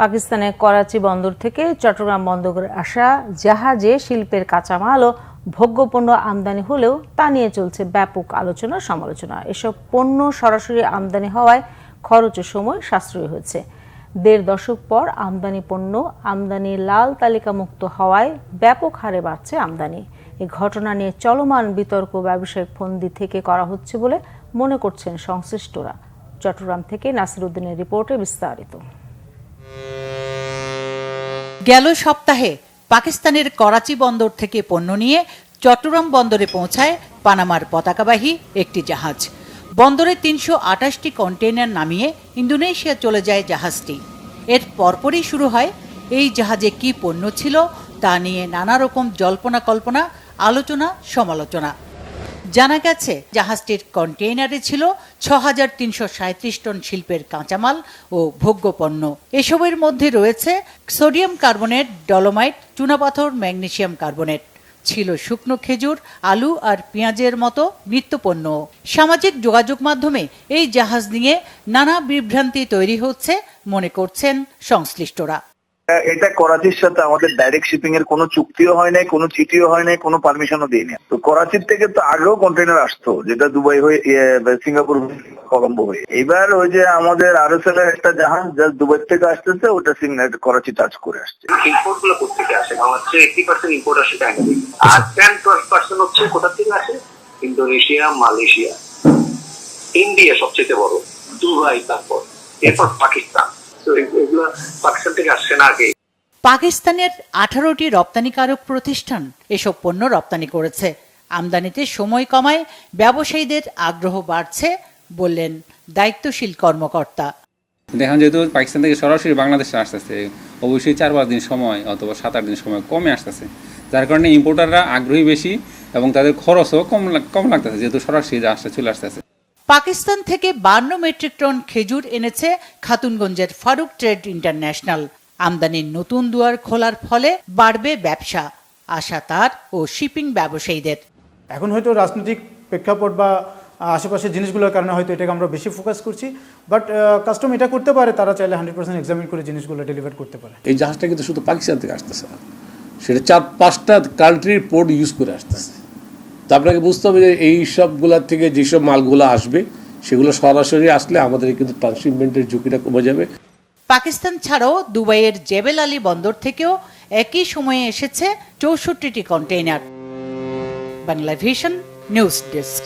পাকিস্তানের করাচি বন্দর থেকে চট্টগ্রাম বন্দরে আসা জাহাজে শিল্পের কাঁচামাল ও ভোগ্যপণ্য আমদানি হলেও তা নিয়ে চলছে ব্যাপক আলোচনা সমালোচনা। এসব পণ্য সরাসরি আমদানি হওয়ায় খরচ ও সময় সাশ্রয়ী হয়েছে। ১.৫ দশক পর আমদানি পণ্য আমদানি লাল তালিকামুক্ত হওয়ায় ব্যাপক হারে বাড়ছে আমদানি। এই ঘটনা নিয়ে চলমান বিতর্ক ব্যবসায়িক ফন্দি থেকে করা হচ্ছে বলে মনে করছেন সংশ্লিষ্টরা। চট্টগ্রাম থেকে নাসির উদ্দিনের রিপোর্টে বিস্তারিত। গেল সপ্তাহে পাকিস্তানের করাচি বন্দর থেকে পণ্য নিয়ে চট্টগ্রাম বন্দরে পৌঁছায় পানামার পতাকাবাহী একটি জাহাজ। বন্দরে ৩২৮টি কন্টেইনার নামিয়ে ইন্দোনেশিয়া চলে যায় জাহাজটি। এর পরপরই শুরু হয় এই জাহাজে কি পণ্য ছিল তা নিয়ে নানা রকম জল্পনা কল্পনা, আলোচনা সমালোচনা। জানা গেছে জাহাজটির কন্টেইনারে ছিল ৬,৩৩৭ টন শিল্পের কাঁচামাল ও ভোগ্যপণ্য। এসবের মধ্যে রয়েছে সোডিয়াম কার্বনেট, ডলোমাইট, চুনাপাথর, ম্যাগনেসিয়াম কার্বনেট। ছিল শুকনো খেজুর, আলু আর পেঁয়াজের মতো নিত্যপণ্য। সামাজিক যোগাযোগ মাধ্যমে এই জাহাজ নিয়ে নানা বিভ্রান্তি তৈরি হচ্ছে মনে করছেন সংশ্লিষ্টরা। এটা করাচির সাথে আমাদের ডাইরেক্ট শিপিং এর কোনো চুক্তিও হয় নাই, কোনো চিঠিও হয় নাই, কোনো পারমিশনও দিইনি। তো করাচির থেকে তো আগেও কন্টেইনার আসতো, যেটা দুবাই হয়ে সিঙ্গাপুর, কলম্বো হয়ে। এবার ওই যে আমাদের আরএসএল এর একটা জাহাজ যা দুবাই থেকে আসতেছে, ওটা করাচি টাচ করে আসছে। ইম্পোর্ট গুলো কোথা আসে? বাংলাদেশে 80% ইম্পোর্ট আসে চায়না থেকে, আর 10% হচ্ছে কোথা থেকে আসে? ইন্দোনেশিয়া, মালয়েশিয়া, ইন্ডিয়া সবচেয়ে বড়, দুবাই, তারপর এরপর পাকিস্তান। পাকিস্তানের 18টি রপ্তানিকারক প্রতিষ্ঠান এসব পণ্য রপ্তানি করেছে। আমদানিতে সময় কমায় ব্যবসায়ীদের আগ্রহ বাড়ছে বললেন দায়িত্বশীল কর্মকর্তা। দেখেন, যেহেতু পাকিস্তান থেকে সরাসরি বাংলাদেশে আসতেছে, অবশ্যই 4-5 দিন সময় অথবা 7-8 দিন সময় কমে আসতেছে, যার কারণে ইম্পোর্টাররা আগ্রহী বেশি এবং তাদের খরচও কম লাগতেছে, যেহেতু সরাসরি জাহাজটা চলে আসতেছে। পাকিস্তান থেকে 52 মেট্রিক টন খেজুর এনেছে খাতুনগঞ্জের ফারুক ট্রেড ইন্টারন্যাশনাল। আমদানির নতুন দুয়ার খোলার ফলে বাড়বে ব্যবসা, আশা তার ও শিপিং ব্যবসায়ীদের। এখন হয়তো রাজনৈতিক প্রেক্ষাপট বা আশেপাশের জিনিসগুলোর কারণে হয়তো এটাকে আমরা বেশি ফোকাস করছি, বাট কাস্টম এটা করতে পারে, তারা চাইলে 100% এক্সামিন করে জিনিসগুলো ডেলিভার করতে পারে। এই জাহাজটা কিন্তু শুধু পাকিস্তান থেকে আসতেছে না, সেটা 4-5টা কান্ট্রির পোর্ট ইউজ করে আসতেছে। তো আপনাকে বুঝতে হবে যে এই সবগুলোর থেকে যেসব মালগুলো আসবে সেগুলো সরাসরি আসলে আমাদের কিন্তু ট্রান্সশিপমেন্টের ঝুঁকিটা কমে যাবে। পাকিস্তান ছাড়াও দুবাইয়ের জেবেল আলী বন্দর থেকেও একই সময়ে এসেছে 64টি container. Bangla Vision news desk.